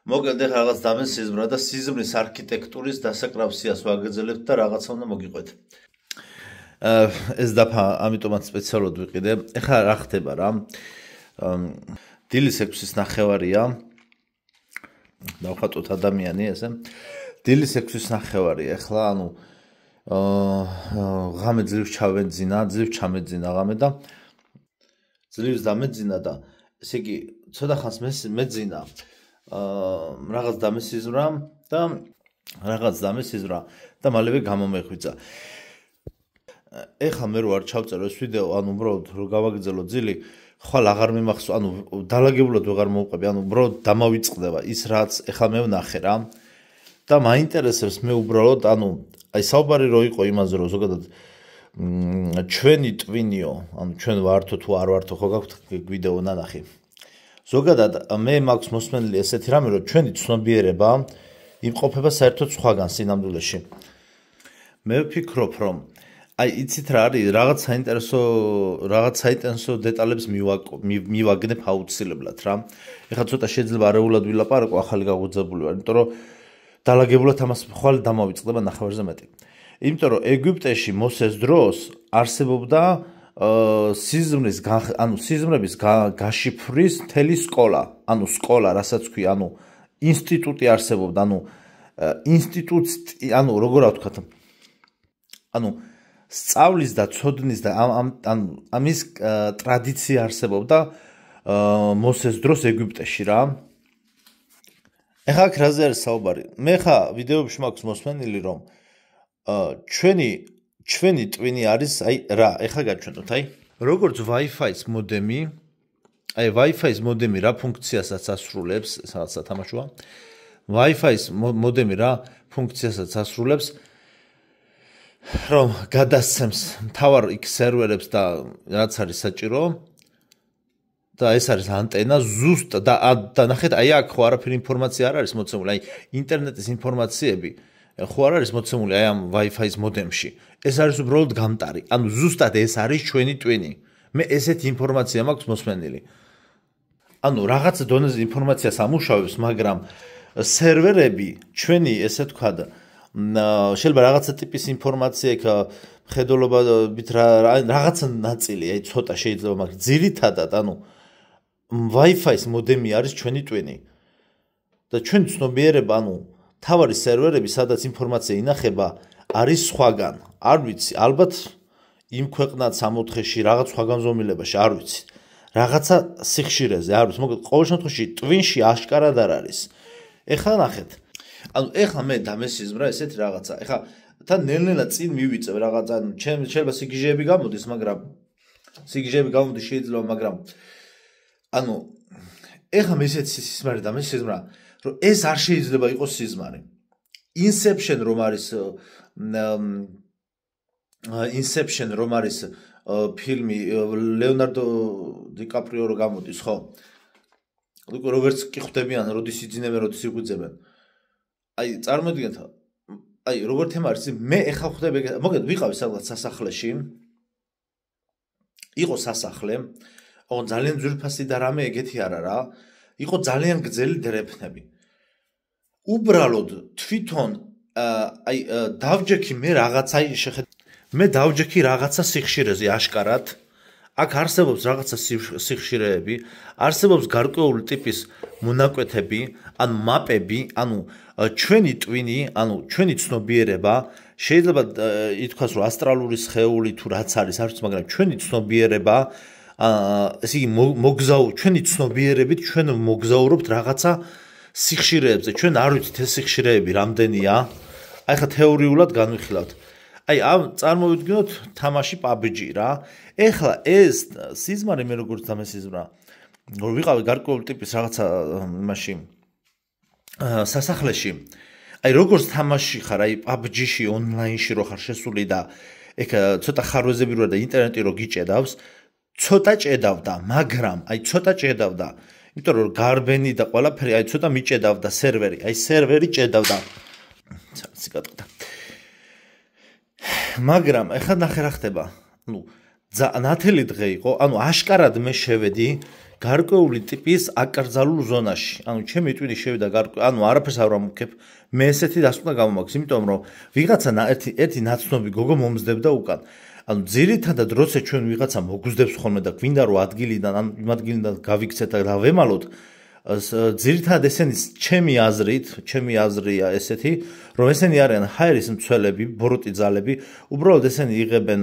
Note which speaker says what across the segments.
Speaker 1: მოკლედ ეხლა რაღაც დამესიზმრა და სიზმრის არქიტექტურის დასაკრავსიას ვაგრძელებთ და რაღაცა უნდა მოგიყვეთ. ეს დაფა ამიტომაც სპეციალურად ვიყიდე. ეხლა რა ხდება რა? დილის 6-ის ნახევარია. დავხატოთ ადამიანი ესე. დილის 6-ის ნახევარია. ეხლა ანუ ღამე ძლივს ჩავეძინა, ძლივს ჩამეძინა ღამე და ძლივს დამეძინა და ესე იგი ცოტა ხანს მეძინა. რაღაც დამესიზრა და მალევე გამომეხვიცა. ეხლა მე რო არ ჩავწერო ეს ვიდეო, ანუ უბრალოდ რო გავაგრძელო ძილი, ხვალ აღარ მიმახსოვს, ანუ დალაგებულად ვეღარ მოვყვები, ანუ უბრალოდ დამავიწყდება ის რაც ეხლა მე ვნახე რა. და მაინტერესებს მე უბრალოდ, ანუ აი საუბარი რო იყო იმაზე, რომ ზოგადად ჩვენი ტვინიო, ანუ ჩვენ ვართო თუ არ ვართო, ხო გაქვთ ვიდეო ნანახი. ზოგადად მე მაქვს მოსმენილი ესეთი რამე, რომ ჩვენი ცნობიერება იმყოფება საერთოდ სხვაგან სინამდვილეში. მე ვფიქრობ, რომ აი იცით რა არის, რაღაც საინტერესო დეტალებს მივაგნებ აუცილებლად რა. ეხლა ცოტა შეიძლება არეულად ვილაპარაკო, ახალი გაღვიძებული ვარ, იმიტომ რომ დალაგებულად ამას ხვალ დამავიწყდება ნახევარზე მეტი. იმიტომ რომ ეგვიპტეში მოსეს დროს არსებობდა სიზმრების გაშიფვრის მთელი სკოლა, ანუ სკოლა, რასაც ქვია, ანუ ინსტიტუტი არსებობდა, ანუ როგორ ვთქვათ, ანუ სწავლის და ცოდნის და ამის ტრადიცია არსებობდა მოსეს დროს ეგვიპტეში რა. ეხლა აქ რაზე არის საუბარი? მე ხა ვიდეოებში მაქვს მოსმენილი, რომ ჩვენი ტვინი არის აი რა, ეხლა გაჩვენოთ, აი როგორც Wi-Fi-ის მოდემი, აი Wi-Fi-ის მოდემი რა ფუნქციასაც ასრულებს, სადაც სათამაშოა. Wi-Fi-ის მოდემი რა ფუნქციასაც ასრულებს, რომ გადასცემს მთავარ იქ სერვერებს და რაც არის საჭირო და ეს არის ანტენა ზუსტ და ნახეთ, აი აქ ხო არაფერი ინფორმაცია არ არის მოცემული, აი ინტერნეტის ინფორმაციები ხო არ არის მოცემული აი ამ Wi-Fi-ის მოდემში. ეს არის უბრალოდ გამტარი. ანუ ზუსტად ეს არის ჩვენი ტვინი. მე ესეთი ინფორმაცია მაქვს მოსმენილი. ანუ რაღაც დონეზე ინფორმაციას ამუშავებს, მაგრამ სერვერები ჩვენი, ესე ვთქვათ, შეიძლება რაღაცა ტიპის ინფორმაცია იქ მხედველობით რაღაცა ნაწილი, აი ცოტა შეიძლება, მაგრამ ძირითადად, ანუ Wi-Fi-ის მოდემი არის ჩვენი ტვინი. და ჩვენი ცნობიერება, ანუ თავარი სერვერები, სადაც ინფორმაცია ინახება, არის სხვაგან. არ ვიცი, ალბათ იმ ქვეყნად 64-ში რაღაც სხვაგან ზომილებაში, არ ვიცი. რაღაცა სიხშირეზე, არ ვიცი, მოკლედ ყოველ შემთხვევაში ტვინში აშკარად არ არის. ეხლა ნახეთ. ანუ ეხლა მე დამესიზმრა ესეთი რაღაცა. ეხლა თან ნელ-ნელა წინ მივიწევ რაღაცა, ანუ შეიძლება სიგიჟეები გამოდის, მაგრამ მაგრამ ანუ ეხლა მე ესეთი სიზმარი დამესიზმრა, რომ ეს არ შეიძლება იყოს სიზმარი. Inception რომ არის ფილმი ლეონარდო დიკაპრიო რო გამოდის, ხო? როგორც კი ხვდებიან, როდის იძინებენ, როდის იგვიძებენ. აი, წარმოიდგინეთ, აი, როგორ თემა არის, მე ეხა ხვდები, მოკლედ ვიყავი სადღაც სასახლეში. იყო სასახლე, ოღონდ ძალიან ძვირფასი და რამე ეგეთი არა რა. იყო ძალიან გრძელი დრეფნები. უბრალოდ თვითონ აი დავჯექი მე რაღაცა სიხშირეზე აშკარად. აქ არსებობს რაღაცა სიხშირეები, არსებობს გარკვეული ტიპის მონაკვეთები, ანუ მაპები, ანუ ჩვენი ტვინი, ანუ ჩვენი ცნობიერება, შეიძლება ითქვას, რომ ასტრალური სხეული თუ რაც არის, არ ვიცი, მაგრამ ჩვენი ცნობიერება, ესე იგი ჩვენი ცნობიერებით ჩვენ მოგზაურობთ რაღაცა სიხშირეებზე. ჩვენ არ ვიცით ეს სიხშირეები რამდენია. აი ხა თეორიულად განვიხილავთ. აი ამ წარმოვიდგინოთ თამაში PUBG რა. ეხლა ეს სიზმარი მე როგორც დამესიზმრა, რომ ვიყავი გარკვეული ტიპის რაღაცა იმაში სასახლეში. აი როგორც თამაში ხარ, აი PUBG-ში ონლაინში რო ხარ შესული და ეგ ცოტა ხარვეზები რო და ინტერნეტი რო გიჭედავს, ცოტა ჭედავდა, მაგრამ აი ცოტა ჭედავდა. იმიტომ რომ გარბენი და ყველაფერი აი ცოტა მიჭედავდა სერვერი, აი სერვერი ჭედავდა. სიკატყდა. მაგრამ ეხლა ნახე რა ხდება. ნუ ნათელი დღე იყო, ანუ აშკარად მე შევედი გარკვეული ტიპის აკრძალულ ზონაში. ანუ ჩემი ტვინი შევიდა არაფერს არ ვამუქებ. მე ესეთი დასკვნა გამომაქვს, იმიტომ რომ ვიღაცა ერთი ნაცნობი გოგო მომზდებდა უკან. ანუ ძირითადად როცა ჩვენ ვიღაცა მოგვზდებს ხოლმე და გვინდა რომ ადგილიდან იმ ადგილიდან გავიქცეთ და დავემალოთ, ძირითადად ესენი ჩემი აზრია ესეთი, რომ ესენი არიან ჰაერის მცველები, ბოროტი ძალები, უბრალოდ ესენი იღებენ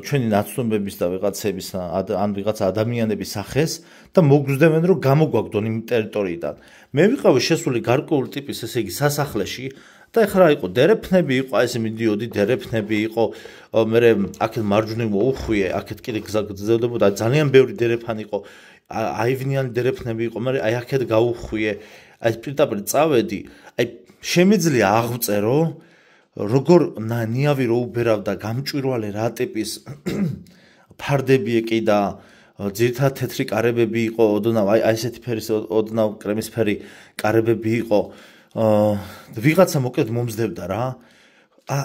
Speaker 1: ჩვენი ნაცნობების და ვიღაცების ან ვიღაცა ადამიანების სახეს და მოგვზდებენ რომ გამოგვაგდონ იმ ტერიტორიიდან. მე ვიყავი შესული გარკვეული ტიპის, ესე იგი, სასახლეში და ეხლა იყო დერეფნები, იყო ესე მიდიოდი დერეფნები, იყო მე აქეთ მარჯვნივ უხვიე, აქეთ კიდე გზავდებოდა ძალიან ბევრი დერეფანი იყო. აივნიანი დერეფნები იყო, მაგრამ აი აქეთ გაუხვიე, აი პირდაპირ წავედი, აი შემიძლია აღვწერო, როგორ ნიავი რო უბერავდა გამჭვირვალე რა ტიპის ფარდები ეკიდა, ძირითადად თეთრი კარებები იყო, ოდნავ აი ესეთი ფერის, ოდნავ კრემისფერი კარებები იყო. ვიღაცა მოკლედ მომზდებდა რა.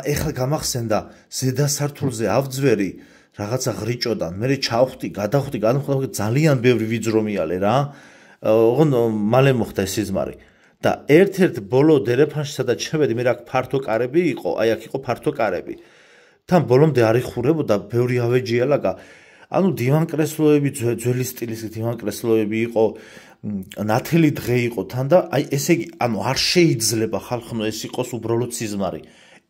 Speaker 1: ეხლა გამახსენდა ზედა სართულზე ავძვერი რაღაცა ღრიჭოდან, მე ჩავხვდი, გადავხვდი, ძალიან ბევრი ვიძრომიალე რა. ოღონ მალე მოხდა ეს სიზმარი. და ერთ-ერთ ბოლო დერეფანში, სადაც შევედი, მე აქ ფართო კარები იყო, აი აქ იყო ფართო კარები. თან ბოლომდე არ იხურებოდა, ბევრი ავეჯიალაგა. ანუ დივანკრესლოები, ძველი სტილის დივანკრესლოები იყო, ნათელი დღე იყო თან და აი ესე იგი, ანუ არ შეიძლება ხალხო ეს იყოს უბრალოდ სიზმარი.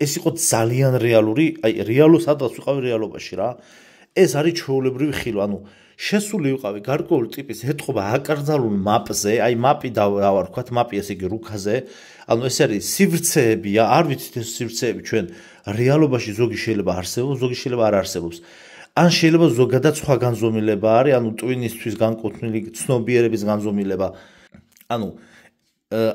Speaker 1: ეს იყო ძალიან რეალური, აი რეალურ სადღაც ვიყავი რეალობაში რა. ეს არის ჩვეულებრივი ხილვა, ანუ შესული ვიყავი გარკვეული ტიპის ეთყობა აკრძალულ მაპზე, აი მაპი დავარქვათ, მაპი ესე იგი რუქაზე, ანუ ეს არის სივრცეები, არ ვიცით ეს სივრცეები ჩვენ რეალობაში ზოგი შეიძლება არსებობს, ზოგი შეიძლება არ არსებობს. ან შეიძლება ზოგადად სხვა განზომილება არის, ანუ ტვინისთვის განკუთვნილი ცნობიერების განზომილება. ანუ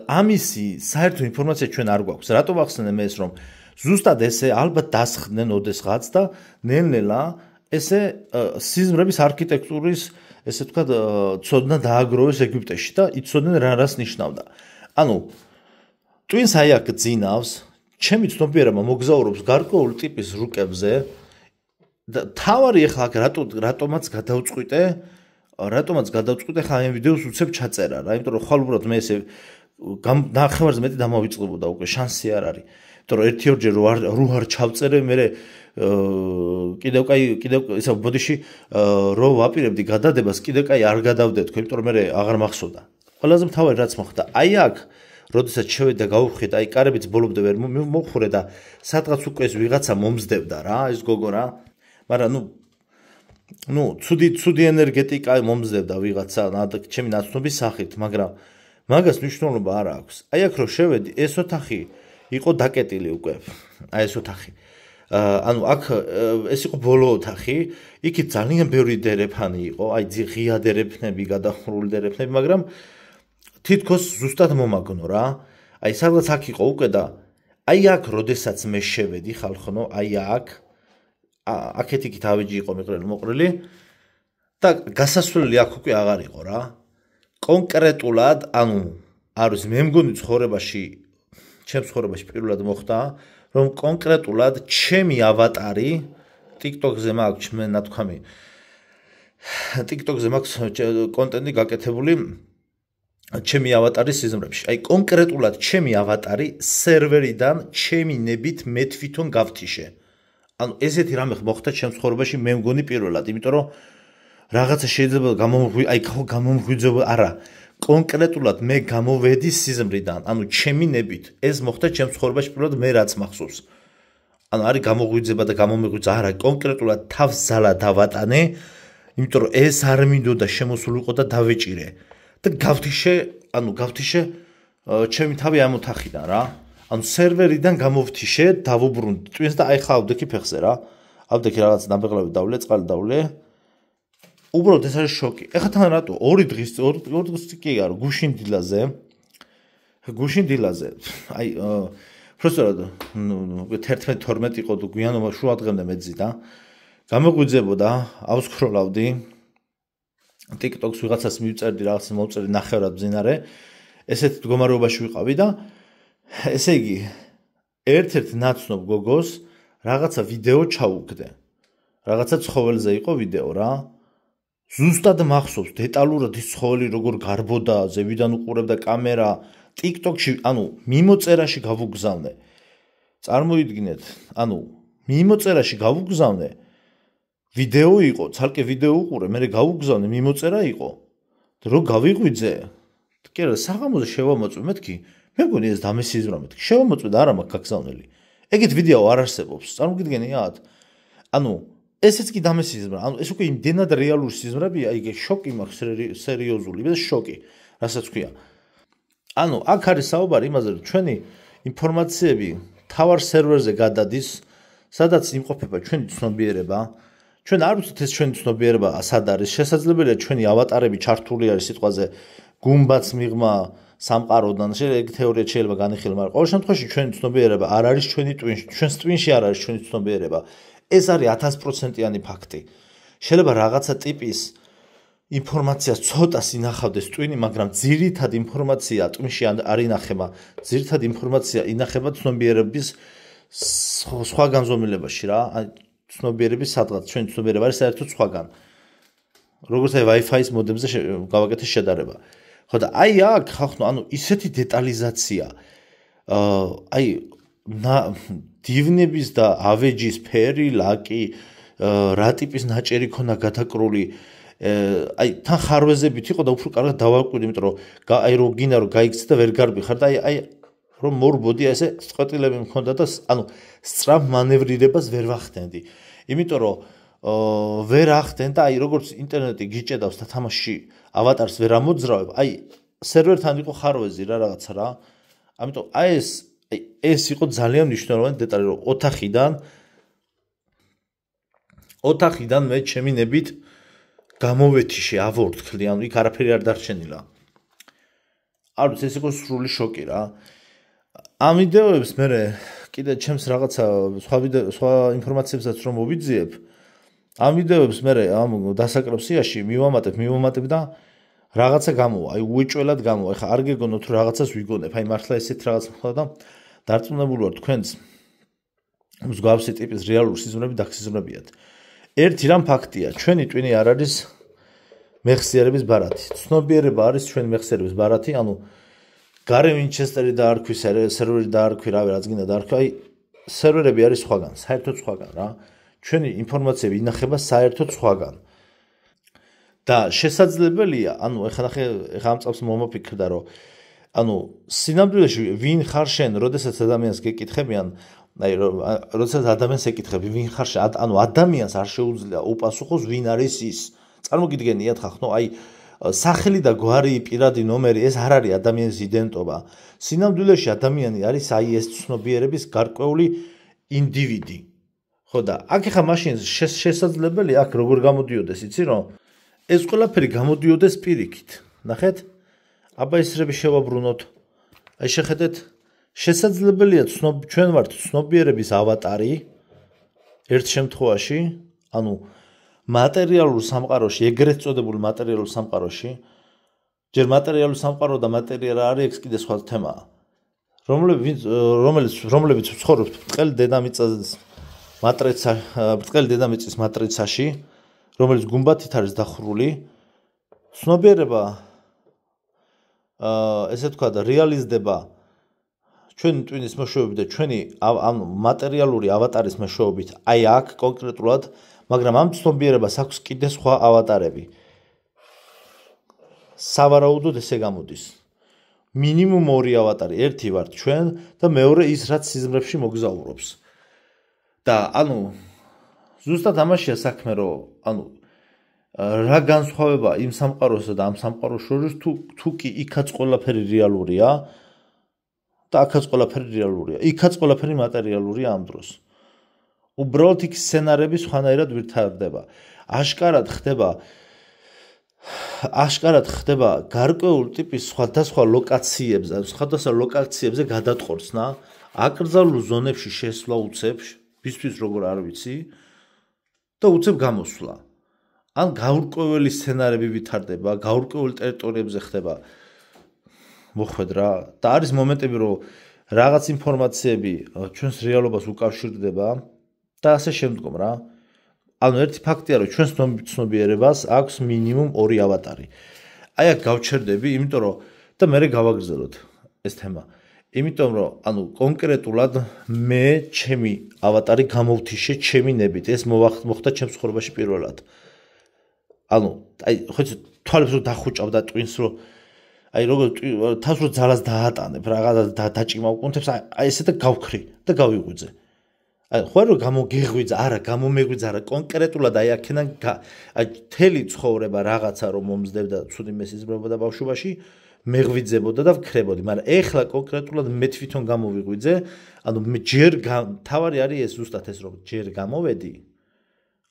Speaker 1: ამისი საერთო ინფორმაცია ჩვენ არ გვაქვს. რატომ ახსენე მე ეს რომ ზუსტად ესე ალბათ დასხდნენ ოდესღაც და ნელ-ნელა ესე სიზმრების არქიტექტურის ესე ვთქვათ ცოდნა დააგროვეს ეგვიპტეში და იცოდნენ რას ნიშნავდა. ანუ ტვინს აი აქ ძინავს, ჩემი ცნობიერება მოგზაურობს გარკვეული ტიპის რუკებზე და თავარი ახლა აქ რატომაც გადავწყვიტე ხა ამ ვიდეოს უცებ ჩაწერა რა, იმიტომ რომ ხვალ უბრალოდ მე ესე ნახევარზე მეტი დამავიწყებოდა უკვე შანსი არ არის. იმიტომ რომ ერთი-ორჯერ რო არ ჩავწერე, მე კიდევ ისა ბოდიში რო ვაპირებდი გადადებას, კიდევ არ გადავდეთ, იმიტომ რომ მე აღარ მახსოვდა. ყველაზე მთავარი რაც მოხდა, აი აქ როდესაც შევედი და გავუხდი, აი კარებიც ბოლომდე ვერ მოხურე და სადღაც უკვე ეს ვიღაცა მომზდებდა რა, ეს გოგო რა. მაგრამ ნუ ცუდი ენერგეტიკა მომზდებდა ვიღაცა, ჩემი ნაცნობის სახით, მაგრამ მაგას მნიშვნელობა არ აქვს. აი აქ რო შევედი, ეს ოთახი იყო დაკეტილი უკვე. აი ეს ოთახი. ანუ აქ ეს იყო ბოლო ოთახი, იქით ძალიან ბევრი დერეფანი იყო, აი ღია დერეფნები, გადახურული დერეფნები, მაგრამ თითქოს ზუსტად მომაგნო რა. აი სადღაც აქ იყო უკვე და აი აქ როდესაც მე შევედი ხალხო, აი აქეთ იქით ავეჯი იყო მოყრილი და გასასვლელი აქ უკვე აღარ იყო რა. კონკრეტულად, ანუ არ ვიცი, მე მგონი ჩემს ცხოვრებაში პირველად მოხდა, რომ კონკრეტულად ჩემი ავატარი TikTok-ზე მაქვს, მე ნათქვამი TikTok-ზე მაქვს კონტენტი გაკეთებული ჩემი ავატარის სიზმრებში. აი კონკრეტულად ჩემი ავატარი სერვერიდან ჩემი ნებით მე თვითონ გავთიშე. ანუ ესეთი რამე მოხდა ჩემს ცხოვრებაში, მე მგონი პირველად, იმიტომ რომ რაღაცა შეიძლება გამომღვიძება, არა, კონკრეტულად მე გამოვედი სიზმრიდან, ანუ ჩემი ნებით. ეს მოხდა ჩემს ცხოვრებაში პირველად, მე რაც მახსოვს. ანუ არის გამოღვიძება და გამომიღვიძა, არა, კონკრეტულად თავს ზალა დავატანე, იმიტომ რომ ეს არ მინდოდა შემოსულიყო და დავეჭირე. და გავთიშე ჩემი თავი ამ ოთახიდან რა. ანუ სერვერიდან გამოვთიშე, დავუბრუნდი ტვინს და აი ხა ავდექი ფეხზე რა. ავდექი რაღაც ნაბეღლავი დავლე, წყალი დავლე. უბრალოდ ეს არის შოკი. ეხლა თან რატო 2 დღის კი არ გუშინ დილაზე. აი პროფესორად 11-12 იყო და გვიანობა შუადღემდე მეძი და გამოგვიძებოდა, ავსკროლავდი TikTok-ს ვიღაცას მივწერდი, რაღაც მოვწერდი ნახევრად ბზინარე. ესეთ მდგომარეობაში ვიყავი და ესე იგი ერთ-ერთ ნაცნობ გოგოს რაღაცა ვიდეო ჩაუგდე. რაღაცა ცხოველზე იყო ვიდეო რა. ზუსტად მახსოვს დეტალურად ის ცხოველი როგორ გარბოდა, ზევიდან უყურებდა კამერა, TikTok-ში, მიმოწერაში გავუგზავნე. წარმოიდგინეთ, მიმოწერაში გავუგზავნე. ვიდეო იყო, ცალკე ვიდეო უყურე, მე გავუგზავნე, მიმოწერა იყო. და რო გავიღვიძე, კი არა, საღამოზე შევამოწმე მეთქი. მე მგონი ეს დამესიზრა მეთქი. შევამოწმე და არა მაქვს გაგზავნელი. ეგეთ ვიდეო არ არსებობს. წარმოგიდგენიათ? ესეც კი დამესიზრა. ეს უკვე იმდენად რეალური სიზმრებია, იგი შოკი მაქვს სერიოზული, ეს შოკი, რასაც ქვია. აქ არის საუბარი იმაზე, რომ ჩვენი ინფორმაციები თავარ სერვერზე გადადის, სადაც იმყოფება ჩვენი ცნობიერება. ჩვენ არ ვიცით ეს ჩვენი ცნობიერება სად არის. შესაძლებელია ჩვენი ავატარები ჩართული არის სიტყვაზე გუმბაც მიღმა სამყაროდან. ეგ თეორია შეიძლება განიხილო, მაგრამ ყოველ შემთხვევაში ჩვენი ცნობიერება არ არის ჩვენი ტვინში. ჩვენს ტვინში არ არის ჩვენი ცნობიერება. ეს არის 1000%-იანი ფაქტი. შეიძლება რაღაცა ტიპის ინფორმაციას ცოტას ინახავდეს ტვინი, მაგრამ ძირითად ინფორმაცია ტვინში არ ინახება. ძირითად ინფორმაცია ინახება ცნობიერების სხვა განზომილებაში რა. ცნობიერების სადღაც ჩვენი ცნობიერება არის საერთოდ სხვაგან. როგორც Wi-Fi-ის მოდემზე გავაკეთე შედარება. ხო და აქ ხალხო, ისეთი დეტალიზაცია. დივნების და ავეჯის ფერი, ლაკი, რა ტიპის ნაჭერი ქონა გადაკრული, თან ხარვეზებით იყო და უფრო კარგად დავაკვირდი, იმიტომ რომ რო გინდა რომ გაიქცე და ვერ გარბიხარ და რომ მორბოდია ესე წყვეტილები მქონდა და სწრაფ მანევრირებას ვერ ვახდენდი. იმიტომ რომ ვერ ახდენ და როგორც ინტერნეტი გიჭედავს და თამაში ავატარს ვერ ამოძრავებ, სერვერთან იყო ხარვეზი რა რაღაცა რა. ამიტომ ეს იყო ძალიან მნიშვნელოვანი დეტალი, რომ ოთახიდან მე ჩემი ნებით გამოვეთიშე, ავორთქლი, იქ არაფერი არ დარჩენილა. არ ვიცი, ეს იყო სრული შოკი რა. ამ ვიდეოებს მე კიდე ჩემს რაღაცა სხვა ინფორმაციებსაც რომ მოვიძიებ, ამ ვიდეოებს მე ამ დასაკრებსიაში მივამატებ და რაღაცა გამოვა, უეჭველად გამოვა. ეხლა არ გეგონოთ რომ რაღაცას ვიგონებ, მართლა ესეთ რაღაც ხდება და დარწმუნებული ვარ თქვენც მსგავსი ტიპის რეალური სიზმრები დაგსიზმრებიათ. ერთი რამ ფაქტია, ჩვენი ტვინი არ არის მეხსიერების ბარათი. ცნობიერება არის ჩვენი მეხსიერების ბარათი, გარე ვინჩესტერი დაარქვი, სერვერი დაარქვი, რავი რაც გინდა დაარქვი, სერვერები არის სხვაგან, საერთოდ სხვაგან რა. ჩვენი ინფორმაციები ინახება საერთოდ სხვაგან. და შესაძლებელია, ეხლა ამ წამს მომოფიქრდა, რომ სინამდვილეში ვინ ხარ შენ, როდესაც ადამიანს გეკითხებიან, როდესაც ადამიანს ეკითხები, ვინ ხარ შენ, ადამიანს არ შეუძლია უპასუხოს ვინ არის ის. წარმოგიდგენიათ ხახნო, სახელი და გვარი, პირადი ნომერი, ეს არ არის ადამიანის იდენტობა. სინამდვილეში ადამიანი არის ეს ცნობიერების გარკვეული ინდივიდი. ხო და აქ ეხა მაშინ შესაძლებელია აქ როგორ გამოდიოდეს, იცი რომ ეს ყველაფერი გამოდიოდეს პირიქით. ნახეთ? ისრები შევაბრუნოთ. შეხედეთ, შესაძლებელია ჩვენ ვართ ცნობიერების ავატარი ერთ შემთხვევაში, მატერიალურ სამყაროში, ეგრეთ წოდებულ მატერიალურ სამყაროში, ჯერ მატერიალურ სამყარო და მატერია რა არის, ეს კიდე სხვა თემაა. რომლებიც ცხოვრობთ ბრტყელი დედამიწის მატრიცაში, რომელიც გუმბათით არის დახურული, ცნობიერება ესე თქვა და რეალიზდება ჩვენი ტვინის მეშვეობით და ჩვენი მატერიალური ავატარის მეშვეობით, აქ კონკრეტულად, მაგრამ ამ ცნობიერებას აქვს კიდე სხვა ავატარები. სავარაუდოდ ესე გამოდის. მინიმუმ 2 ავატარი, ერთი ვართ ჩვენ და მეორე ის რაც სიზმრებში მოგზაურობს. და ზუსტად ამაშია საქმე, რომ რა განსხვავება იმ სამყაროსა და ამ სამყაროს შორის, თუ კი იქაც ყველაფერი რეალურია და აქაც ყველაფერი რეალურია. იქაც ყველაფერი მატერიალურია ამ დროს. უბრალოდ იქ სცენარები სხვანაირად ვითარდება. აშკარად ხდება გარკვეულ ტიპის სხვადასხვა ლოკაციებზე გადატყორცნა, აკრძალულ ზონებში შესვლა უცებს, ბისთვის როგორ არ ვიცი, და უცებ გამოსვლა. გაურკვეველი სცენარები ვითარდება, გაურკვეველ ტერიტორიებზე ხდება. მოხვედ რა, და არის მომენტები, რომ რაღაც ინფორმაციები ჩვენს რეალობას უკავშირდება და ასე შემდგომ რა. ანუ ერთი ფაქტია, რომ ჩვენს ცნობიერებას აქვს მინიმუმ 2 ავატარი. აი აქ გავჩერდები, იმიტომ რომ და მე გავაგრძელოთ ეს თემა. იმიტომ რომ ანუ კონკრეტულად მე ჩემი ავატარი გამოვთიშე ჩემი ნებით. ეს მოხდა ჩემს ცხოვრებაში პირველად. ანუ აი ხო თვალებს რო დახუჭავ და ტვინს რო აი როგორ თავს რო ძალას დაატანებ, რაღაცა დაჭიმავ კუნთებს, აი ესე და გავქრი და გავიღვიძე. აი ხო რო გამოგეღვიძა, არა გამომეღვიძა, არა კონკრეტულად აი აქედან აი თელი ცხოვრება რაღაცა რომ მომზდებდა ცუდი მესიზმრებოდა ბავშვობაში მეღვიძებოდა და ვქრებოდი, მაგრამ ეხლა კონკრეტულად მე თვითონ გამოვიღვიძე, ანუ მე ჯერ თავარი არის ეს ზუსტად ეს რომ ჯერ გამოვედი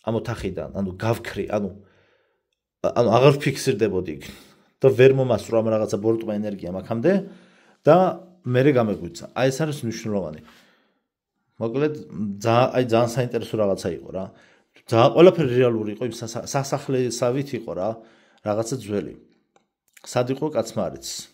Speaker 1: ამ ოთახიდან, ანუ გავქრი, ანუ აღარ ფიქსირდებოდი იქ და ვერ მომასწრო ამ რაღაცა ბოროტმა ენერგია მაგამდე და მე გამეგვიცა. აი ეს არის მნიშვნელოვანი. მოკლედ ძალიან საინტერესო რაღაცა იყო რა. ძალიან ყველაფერი რეალური იყო, იმ სასახლესავით იყო რა, რაღაცა ძველი. სად იყო კაცმა არ იცის.